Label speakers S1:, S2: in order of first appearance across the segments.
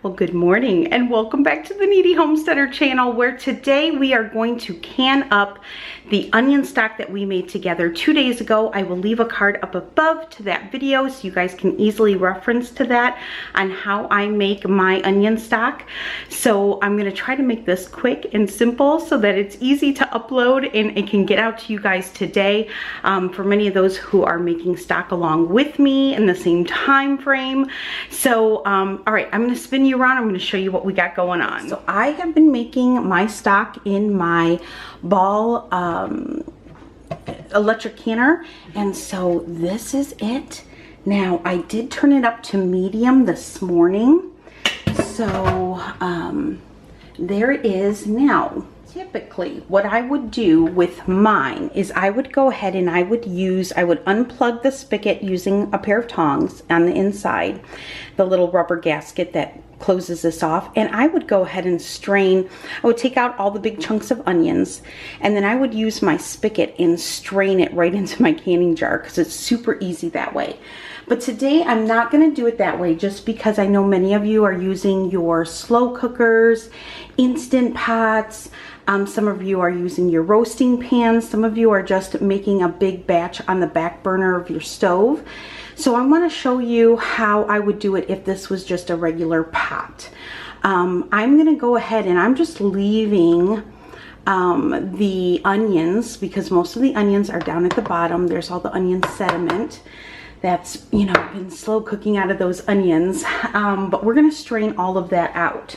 S1: Well, good morning and welcome back to the Kneady Homesteader channel, where today we are going to can up the onion stock that we made together 2 days ago. I will leave a card up above to that video so you guys can easily reference to that on how I make my onion stock. So I'm going to try to make this quick and simple so that it's easy to upload and it can get out to you guys today, for many of those who are making stock along with me in the same time frame. So all right, I'm going to spin you around. I'm going to show you what we got going on. So I have been making my stock in my ball electric canner, and so this is it. Now I did turn it up to medium this morning, so there it is now. Typically what I would do with mine is I would go ahead and I would unplug the spigot using a pair of tongs on the inside, the little rubber gasket that closes this off, and I would go ahead and strain. I would take out all the big chunks of onions, and then I would use my spigot and strain it right into my canning jar because it's super easy that way. But today I'm not going to do it that way, just because I know many of you are using your slow cookers, instant pots. Some of you are using your roasting pans. Some of you are just making a big batch on the back burner of your stove. So I want to show you how I would do it if this was just a regular pot. I'm going to go ahead and I'm just leaving the onions, because most of the onions are down at the bottom. There's all the onion sediment that's, you know, been slow cooking out of those onions. But we're going to strain all of that out.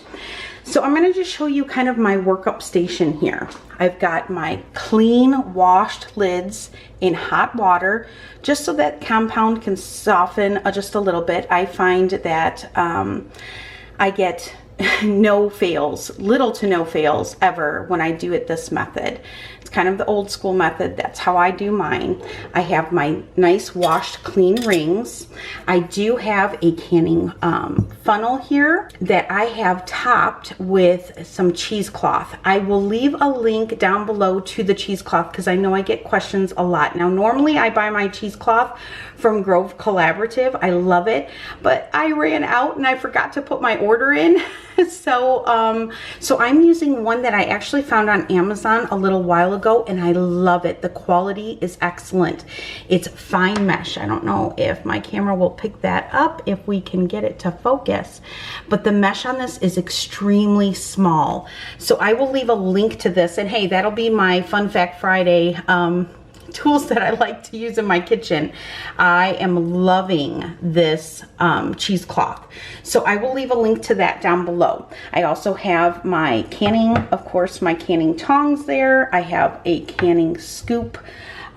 S1: So I'm going to just show you kind of my workup station here. I've got my clean washed lids in hot water, just so that compound can soften just a little bit. I find that I get no fails, little to no fails ever when I do it this method. It's kind of the old school method. That's how I do mine. I have my nice washed clean rings. I do have a canning funnel here that I have topped with some cheesecloth. I will leave a link down below to the cheesecloth because I know I get questions a lot. Now normally I buy my cheesecloth from Grove Collaborative. I love it, but I ran out and I forgot to put my order in. So I'm using one that I actually found on Amazon a little while ago, and I love it. The quality is excellent. It's fine mesh. I don't know if my camera will pick that up, if we can get it to focus, but the mesh on this is extremely small. So I will leave a link to this, and hey, that'll be my Fun Fact Friday tools that I like to use in my kitchen. I am loving this cheesecloth. So I will leave a link to that down below. I also have my canning, of course, my canning tongs there. I have a canning scoop.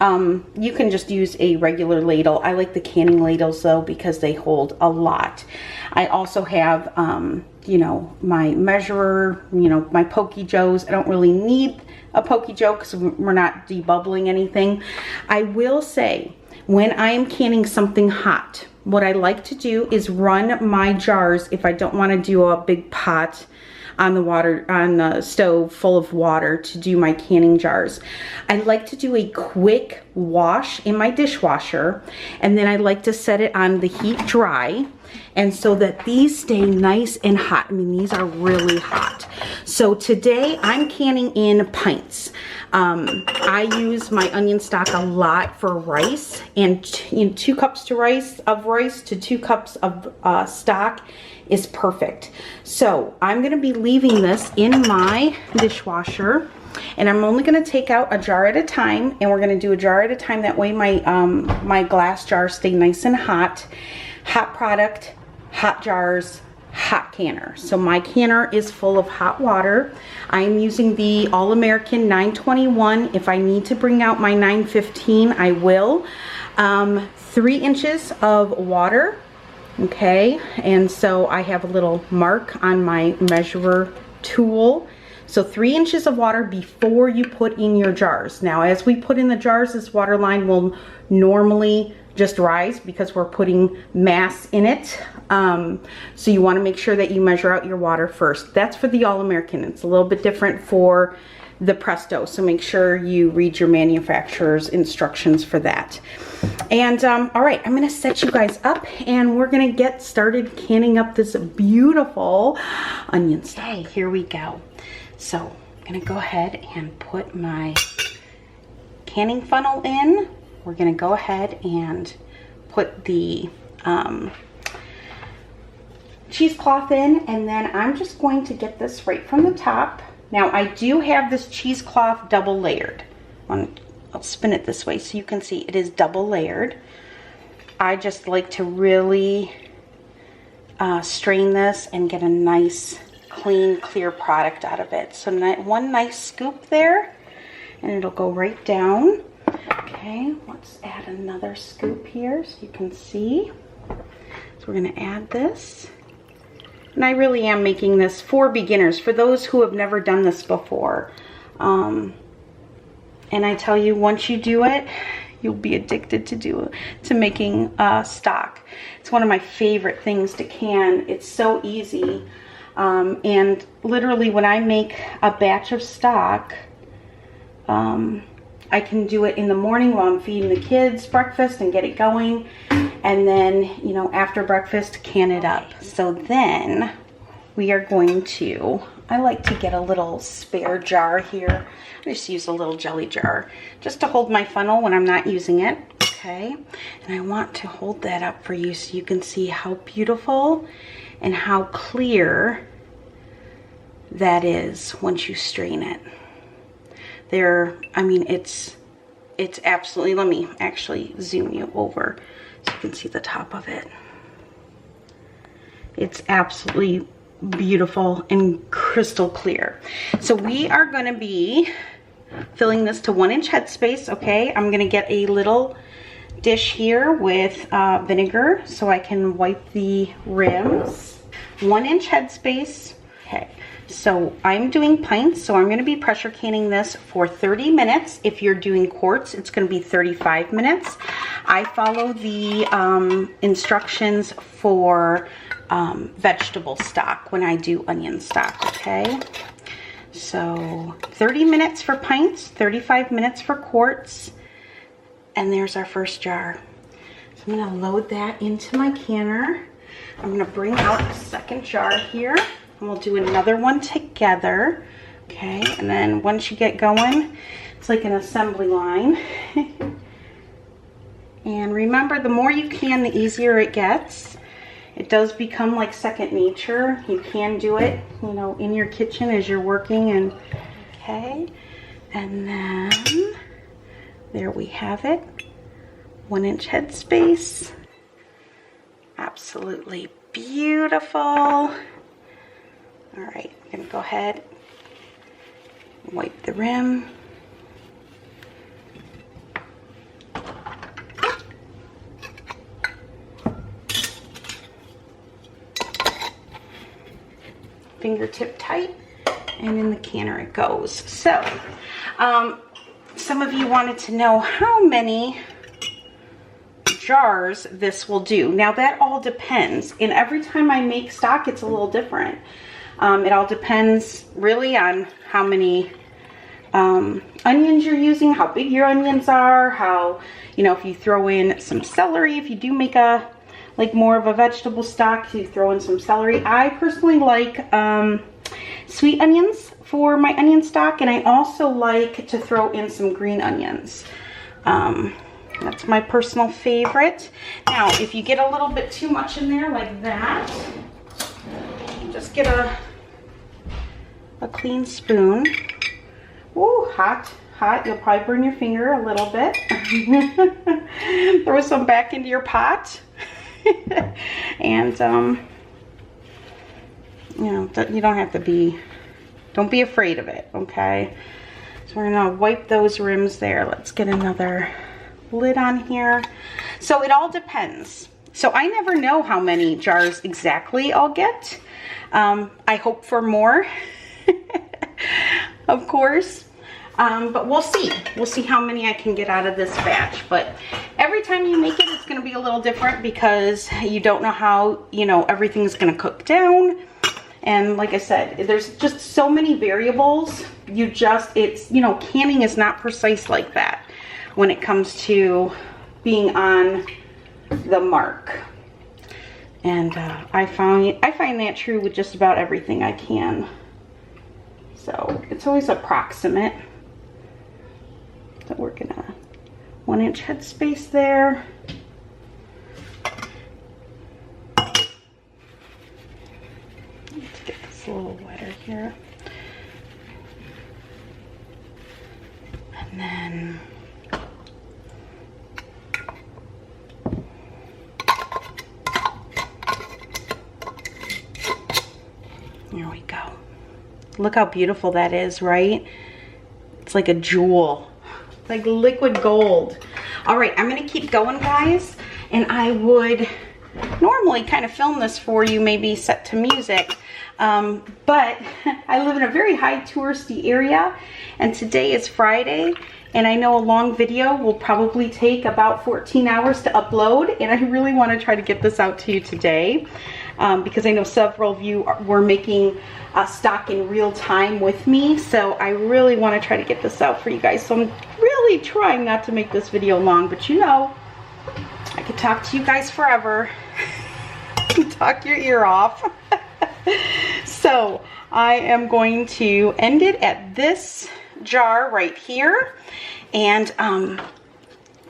S1: You can just use a regular ladle. I like the canning ladles though, because they hold a lot. I also have, you know, my measurer, you know, my Pokey Joes. I don't really need a Pokey Joe because we're not debubbling anything. I will say, when I am canning something hot, what I like to do is run my jars, if I don't want to do a big pot on the stove full of water to do my canning jars. I like to do a quick wash in my dishwasher, and then I like to set it on the heat dry, and so that these stay nice and hot. I mean, these are really hot. So today I'm canning in pints. I use my onion stock a lot for rice, and 2 cups of rice to 2 cups of stock is perfect. So I'm going to be leaving this in my dishwasher, and I'm only going to take out a jar at a time, and we're going to do a jar at a time. That way my my glass jars stay nice and hot. Hot product, hot jars, hot canner. So my canner is full of hot water. I am using the All-American 921. If I need to bring out my 915, I will. 3 inches of water. Okay, and so I have a little mark on my measurer tool. So 3 inches of water before you put in your jars. Now, as we put in the jars, this water line will normally just rise because we're putting mass in it. So you want to make sure that you measure out your water first. That's for the All-American. It's a little bit different for the Presto. So make sure you read your manufacturer's instructions for that. And all right, I'm gonna set you guys up and we're gonna get started canning up this beautiful onion stock. Okay, here we go. So I'm gonna go ahead and put my canning funnel in. We're gonna go ahead and put the cheesecloth in, and then I'm just going to get this right from the top. Now I do have this cheesecloth double layered. I'll spin it this way so you can see it is double layered. I just like to really strain this and get a nice clean clear product out of it. So one nice scoop there and it'll go right down. Okay, let's add another scoop here so you can see. So we're gonna add this. And I really am making this for beginners, for those who have never done this before. And I tell you, once you do it, you'll be addicted to making stock. It's one of my favorite things to can. It's so easy. And literally when I make a batch of stock, I can do it in the morning while I'm feeding the kids breakfast and get it going. And then, you know, after breakfast, can it up. So then we are going to, I like to get a little spare jar here. I just use a little jelly jar just to hold my funnel when I'm not using it. Okay. And I want to hold that up for you so you can see how beautiful and how clear that is once you strain it. I mean, it's absolutely, let me actually zoom you over so you can see the top of it. It's absolutely beautiful and crystal clear. So we are going to be filling this to 1 inch headspace. Okay, I'm going to get a little dish here with vinegar so I can wipe the rims. 1 inch headspace. Okay, so I'm doing pints, so I'm going to be pressure canning this for 30 minutes. If you're doing quarts, it's going to be 35 minutes. I follow the instructions for vegetable stock when I do onion stock, okay? So 30 minutes for pints, 35 minutes for quarts, and there's our first jar. So I'm gonna load that into my canner. I'm gonna bring out a second jar here, and we'll do another one together, okay? And then once you get going, it's like an assembly line. And remember, the more you can, the easier it gets. It does become like second nature. You can do it, you know, in your kitchen as you're working. And okay, and then there we have it. 1 inch headspace. Absolutely beautiful. All right, I'm gonna go ahead and wipe the rim. Fingertip tight, and in the canner it goes. So some of you wanted to know how many jars this will do. Now that all depends, and every time I make stock it's a little different. It all depends really on how many onions you're using, how big your onions are, how, you know, if you throw in some celery, if you do make a like more of a vegetable stock, you throw in some celery. I personally like sweet onions for my onion stock, and I also like to throw in some green onions. That's my personal favorite. Now, if you get a little bit too much in there like that, just get a clean spoon. Ooh, hot, hot. You'll probably burn your finger a little bit. Throw some back into your pot. And you know, you don't have to be, don't be afraid of it, okay? So we're gonna wipe those rims there. Let's get another lid on here. So it all depends. So I never know how many jars exactly I'll get. I hope for more, of course. But we'll see. We'll see how many I can get out of this batch. But every time you make it, it's going to be a little different because you don't know how, you know, everything's going to cook down. And like I said, there's just so many variables. It's, you know, canning is not precise like that when it comes to being on the mark. And I find that true with just about everything I can. So it's always approximate. So we're gonna 1-inch headspace there. Let's get this a little wetter here. And then there we go. Look how beautiful that is, right? It's like a jewel, like liquid gold. All right, I'm gonna keep going, guys, and I would normally kind of film this for you, maybe set to music, but I live in a very high touristy area, and today is Friday, and I know a long video will probably take about 14 hours to upload, and I really want to try to get this out to you today, because I know several of you were making stock in real time with me, so I really want to try to get this out for you guys. So I'm really trying not to make this video long, but you know, I could talk to you guys forever. Talk your ear off. So I am going to end it at this jar right here and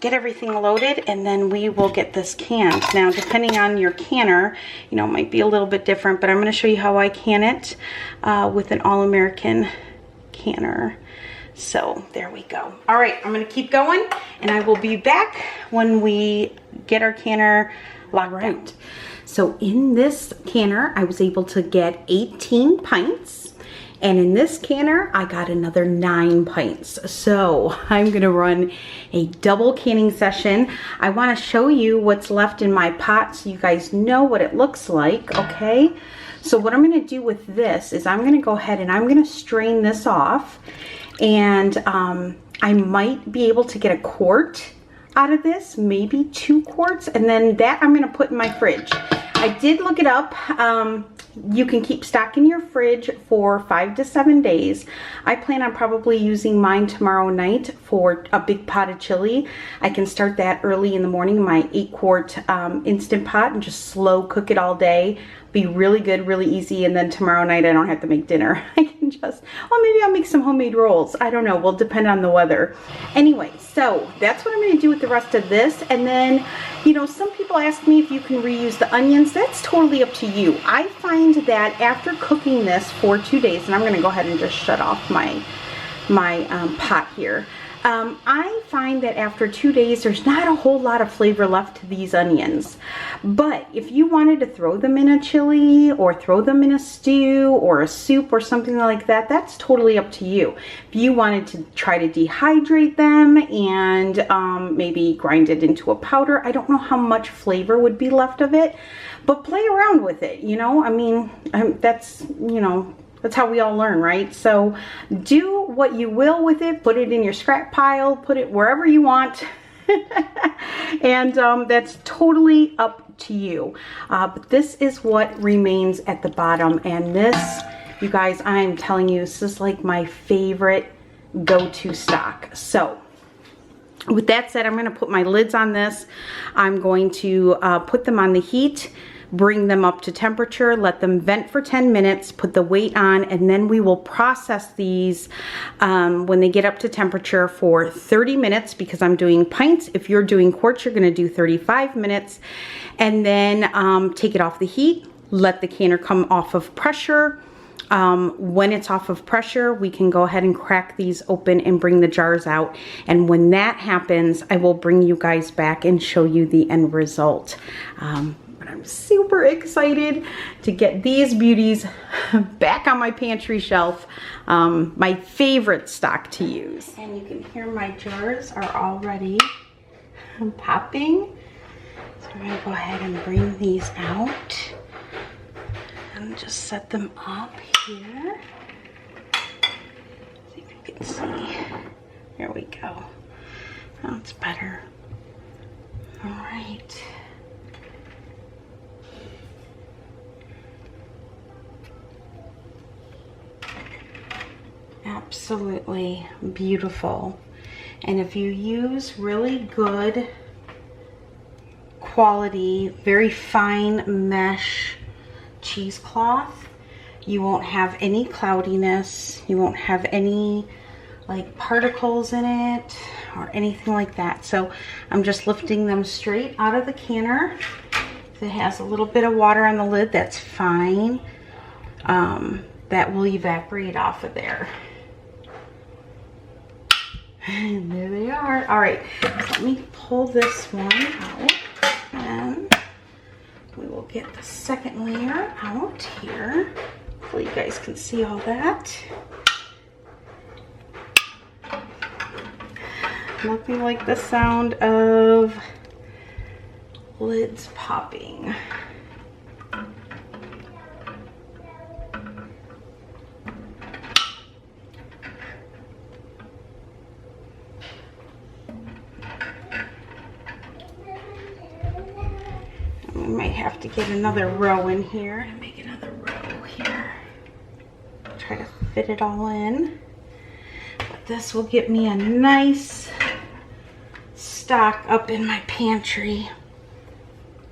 S1: get everything loaded, and then we will get this canned. Now, depending on your canner, you know, it might be a little bit different, but I'm going to show you how I can it with an All-American canner. So there we go. All right, I'm going to keep going, and I will be back when we get our canner locked down. So in this canner, I was able to get 18 pints. And in this canner, I got another 9 pints. So I'm gonna run a double canning session. I wanna show you what's left in my pot so you guys know what it looks like, okay? So what I'm gonna do with this is I'm gonna go ahead and I'm gonna strain this off. And I might be able to get a quart out of this, maybe 2 quarts, and then that I'm gonna put in my fridge. I did look it up. You can keep stock in your fridge for 5 to 7 days. I plan on probably using mine tomorrow night for a big pot of chili. I can start that early in the morning in my 8-quart Instant Pot and just slow cook it all day. Be really good, really easy, and then tomorrow night I don't have to make dinner. I can just, well, maybe I'll make some homemade rolls. I don't know, will depend on the weather. Anyway, so that's what I'm gonna do with the rest of this. And then, you know, some people ask me if you can reuse the onions. That's totally up to you. I find that after cooking this for 2 days, and I'm gonna go ahead and just shut off my pot here. I find that after 2 days, there's not a whole lot of flavor left to these onions. But if you wanted to throw them in a chili or throw them in a stew or a soup or something like that, that's totally up to you. If you wanted to try to dehydrate them and maybe grind it into a powder, I don't know how much flavor would be left of it, but play around with it, you know? I mean, that's, you know, that's how we all learn, right? So do what you will with it. Put it in your scrap pile, put it wherever you want. And that's totally up to you. But this is what remains at the bottom. And this, you guys, I'm telling you, this is like my favorite go-to stock. So with that said, I'm gonna put my lids on this. I'm going to put them on the heat, bring them up to temperature, let them vent for 10 minutes, put the weight on, and then we will process these when they get up to temperature for 30 minutes because I'm doing pints. If you're doing quarts, you're gonna do 35 minutes. And then take it off the heat, let the canner come off of pressure. When it's off of pressure, we can go ahead and crack these open and bring the jars out. And when that happens, I will bring you guys back and show you the end result. But I'm super excited to get these beauties back on my pantry shelf. My favorite stock to use. And you can hear my jars are already popping. So I'm gonna go ahead and bring these out and just set them up here. See if you can see. There we go. Oh, it's better. All right. absolutely beautiful. And if you use really good quality, very fine mesh cheesecloth, you won't have any cloudiness, you won't have any like particles in it or anything like that. So I'm just lifting them straight out of the canner. If it has a little bit of water on the lid, that's fine. That will evaporate off of there. And there they are. All right, let me pull this one out and we will get the second layer out here. Hopefully you guys can see all that. Nothing like the sound of lids popping. We might have to get another row in here and make another row here. Try to fit it all in. But this will get me a nice stock up in my pantry.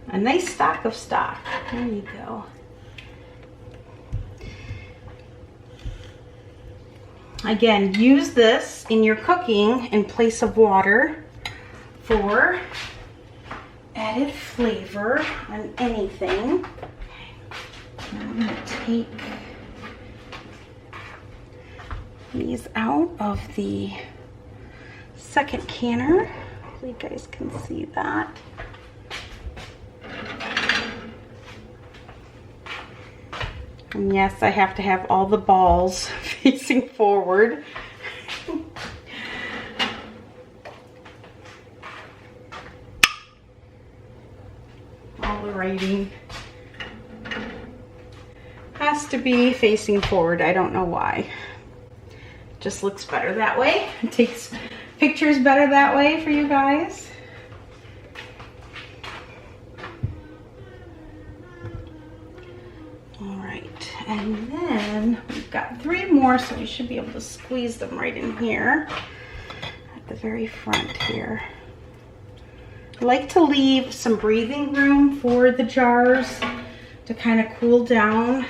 S1: A nice stock of stock. There you go. Again, use this in your cooking in place of water for added flavor on anything. I'm going to take these out of the second canner. Hopefully you guys can see that. And yes, I have to have all the balls facing forward. All the writing has to be facing forward. I don't know why. Just looks better that way. It takes pictures better that way for you guys. And then we've got 3 more, so we should be able to squeeze them right in here at the very front here. I like to leave some breathing room for the jars to kind of cool down.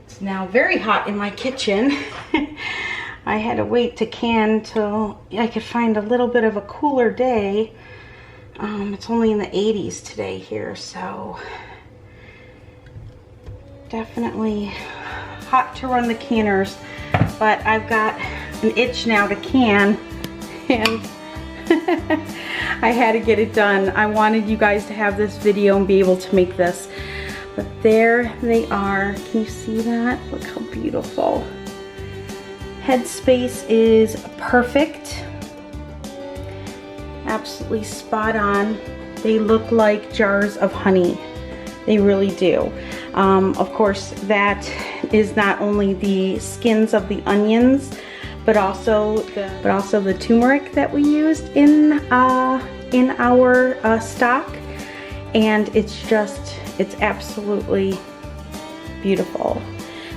S1: It's now very hot in my kitchen. I had to wait to can till I could find a little bit of a cooler day. It's only in the 80s today here, so definitely hot to run the canners, but I've got an itch now to can, and I had to get it done. I wanted you guys to have this video and be able to make this, but there they are. Can you see that? Look how beautiful. Headspace is perfect. Absolutely spot on. They look like jars of honey. They really do. Of course, that is not only the skins of the onions, but also the turmeric that we used in our stock, and it's absolutely beautiful.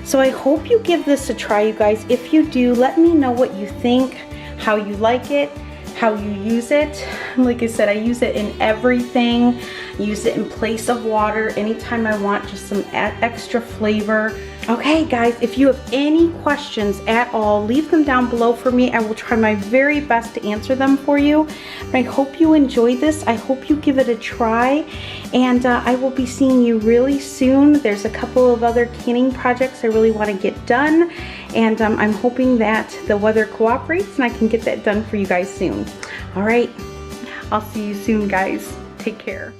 S1: So I hope you give this a try, you guys. If you do, let me know what you think, how you like it, how you use it. Like I said, I use it in everything. Use it in place of water anytime I want just some extra flavor. Okay guys, if you have any questions at all, leave them down below for me. I will try my very best to answer them for you. But I hope you enjoyed this. I hope you give it a try, and I will be seeing you really soon. There's a couple of other canning projects I really want to get done, and I'm hoping that the weather cooperates and I can get that done for you guys soon. All right, I'll see you soon guys. Take care.